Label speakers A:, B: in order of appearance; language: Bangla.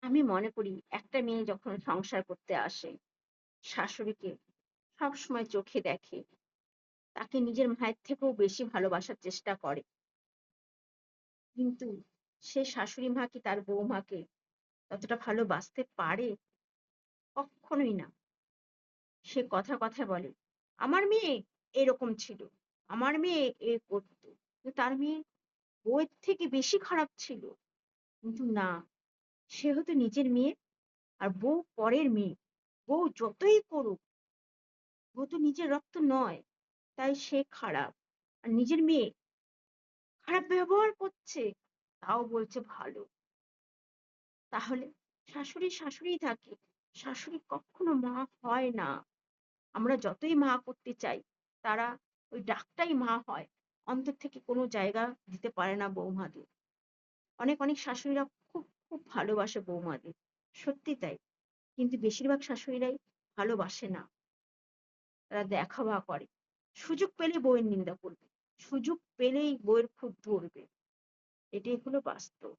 A: আমি মনে করি একটা মেয়ে যখন সংসার করতে আসে, শাশুড়িকে সবসময় চোখে দেখে, তাকে নিজের মায়ের থেকেও বেশি ভালোবাসার চেষ্টা করে। কিন্তু সে শাশুড়ি মা কি তার বৌমাকে ততটা ভালোবাসতে পারে? কক্ষনোই না। সে কথায়, কথায় বলে, "আমার মেয়ে এরকম ছিল। আমার মেয়ে এ করত।" কিন্তু তার মেয়ে বউয়ের থেকে বেশি খারাপ ছিল। কিন্তু না, সে হয়তো নিজের মেয়ে আর বউ পরের মেয়ে। বউ যতই করুক, বউ তো নিজের রক্ত নয়। তাই সে খারাপ। আর নিজের মেয়ে খারাপ ব্যবহার করছে, তাও বলছে ভালো। তাহলে শাশুড়ি, শাশুড়িই থাকে। শাশুড়ি কখনো মা হয় না। আমরা যতই মা করতে চাই, তারা ওই ডাকটাই মা হয়। অন্তর থেকে কোনো জায়গা দিতে পারে না বৌমাদের। অনেক, অনেক শাশুড়িরা খুব, খুব ভালোবাসে বৌমাদের। সত্যি তাই। কিন্তু বেশিরভাগ শাশুড়িরাই ভালোবাসে না। তারা দেখাওয়া করে। সুযোগ পেলে বউয়ের নিন্দা করবে। সুযোগ পেলেই বউয়ের খুঁত ধরবে। এটাই হলো বাস্তব।